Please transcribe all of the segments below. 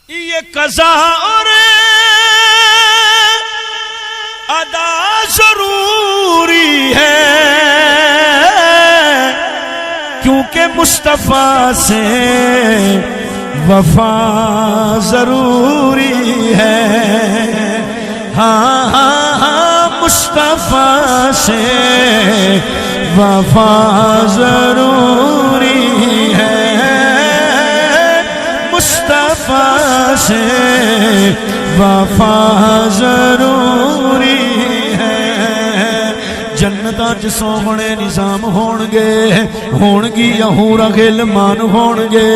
یہ قضا اور ادا ضروری ہے، کیونکہ مصطفیٰ سے وفا ضروری ہے۔ ہاں ہاں ہاں مصطفیٰ سے وفا ضروری ہے، مصطفیٰ سے وفا ضروری ہے۔ جنتاں چ سوہنے نظام ہونگی حور غلمان ہونگے،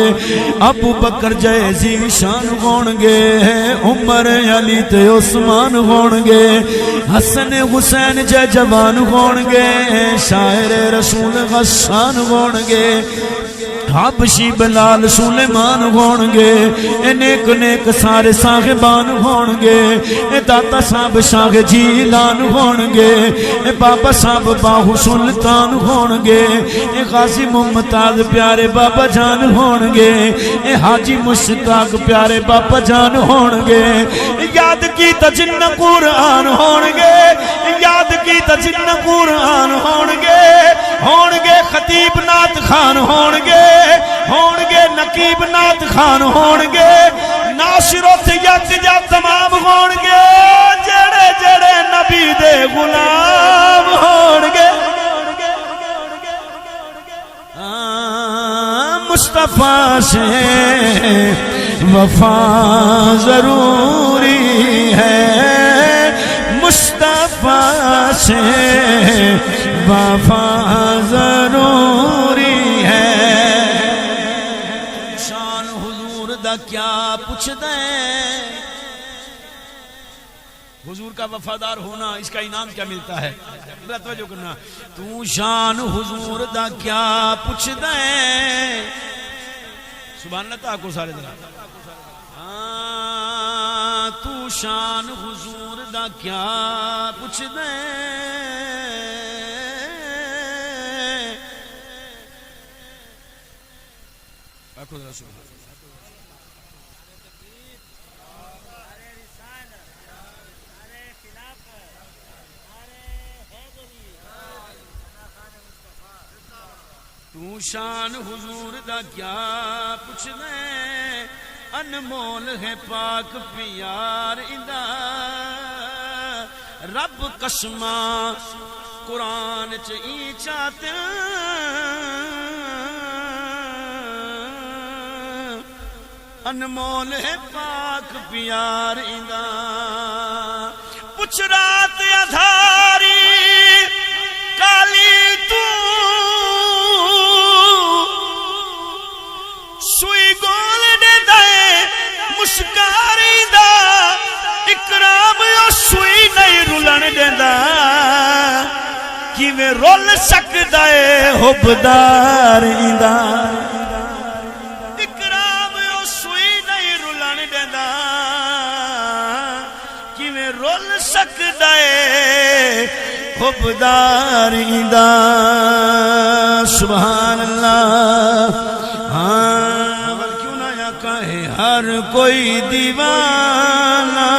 ابو بکر جیسی شان ہونگے، عمر علی تے عثمان ہونگے، حسن حسین جے جوان ہونگے، شاعر رسول غسان ہونگے، حبشی بلال سلیمان ہونگے، نیک نیک سارے صاحبان ہونگے، داتا صاحب شاہ جیلان ہونگے، بابا صاحب باہو سلطان ہونگے، غازی ممتاز پیارے بابا جان ہونگے، حاجی مشتاق پیارے بابا جان ہونگے، یاد کی تجن قرآن ہونگے، یاد کی تجن قرآن ہونگے، خطیب نات خان ہونگے، نقیب نات خان ہونگے، ناشرت یک جا تمام ہونگے، جڑے جڑے نبی دے غلام ہونگے۔ مصطفیٰ سے وفا ضروری ہے، مصطفیٰ سے وفا ضروری ہے۔ شان حضور دا کیا پوچھ دیں، حضور کا وفادار ہونا اس کا انعام کیا ملتا ہے؟ توجہ کرنا، تو شان حضور دا کیا پوچھ دیں، سبحان اللہ تعالیٰ کو سارے دن، تو شان حضور دا کیا پوچھ دیں، آکھو ذرا سبحان اللہ۔ تو شان حضور دا کیا پوچھ دیں، انمول ہے پاک پیار اندا، رب قسماں قرآن چاہیے چاہتے، انمول ہے پاک پیار اندا، پوچھ رات ادھاری کالی تو سوئی گول دے دائے مسکاری دا، اکرام یو سوئی نہیں رولن دے دا، کیویں رول سکدا ہے حبدار دا، اکرام یو سوئی نہیں رولن دے دا، کیویں رول سکدا ہے حبدار دا۔ سبحان اللہ۔ ہر کوئی دیوانہ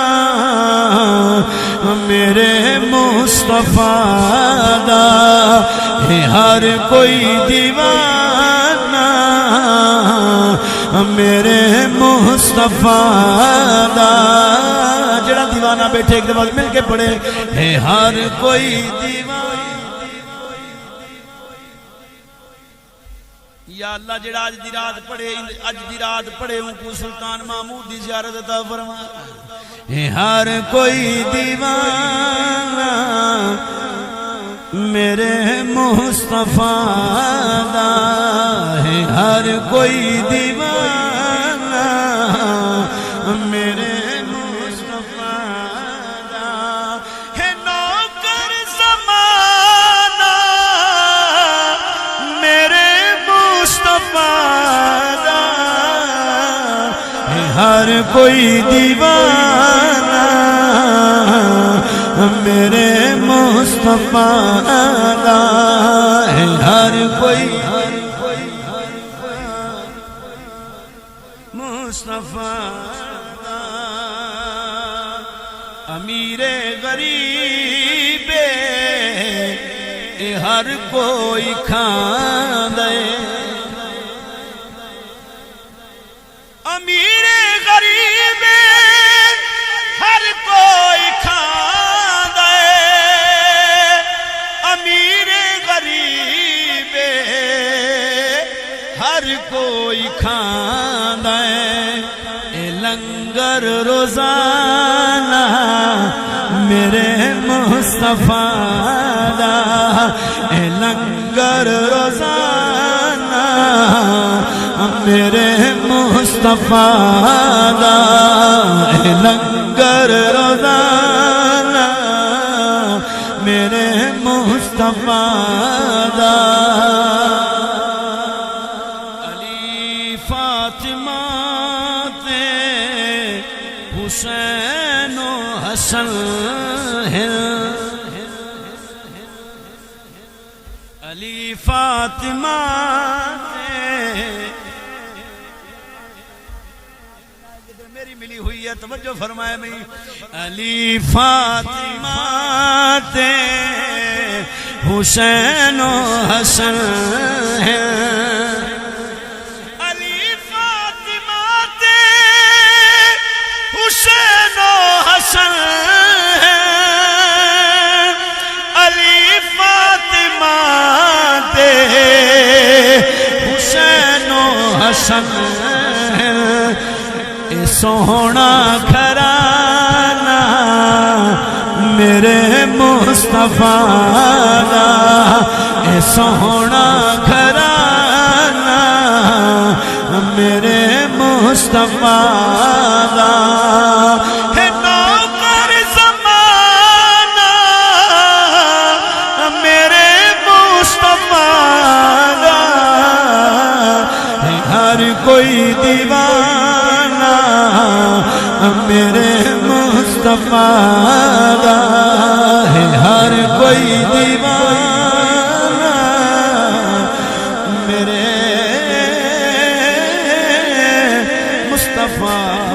میرے مصطفیٰ دا، ہر کوئی دیوانہ میرے مصطفیٰ دا، جڑا دیوانہ بیٹھے ایک دفعہ مل کے پڑھے، ہر کوئی دیوانہ۔ یا اللہ جڑا اج دی رات پڑھے ان کو سلطان محمود دی زیارت عطا فرما، ہر کوئی دیوانہ میرے مصطفیٰ دا، ہر کوئی دیوانہ میرے مصطفیٰ دا، ہے نوکر زمانہ میرے مصطفیٰ دا، ہر کوئی دیوانہ میرے مصطفیٰ دا، ہر کوئی مصطفیٰ دا امیر غریب اے ہر کوئی کھاندے امیر غریب ہر کوئی کھاندے امیر غریب ہر کوئی کھاندے اے لنگر روزانہ میرے مصطفیٰ دا اے لنگر روزانہ میرے مصطفیٰ دا اے لنگر روزانہ میرے مصطفیٰ دا علی فاطمہ تے حسین و حسن علی فاطمہ میری ملی ہوئی ہے توجہ فرمائے میں علی فاطمہ تے حسین و حسن علی فاطمہ تے حسین و حسن علی فاطمہ تے حسین و حسن اے سونا گھرانہ میرے مصطفیٰ دا اے سونا گھرانہ میرے مصطفیٰ دا ہے نوکر زمانہ میرے مصطفیٰ دا ہے ہر کوئی دیوانہ میرے مصطفیٰ دا ہے ہر کوئی دیوانہ میرے مصطفیٰ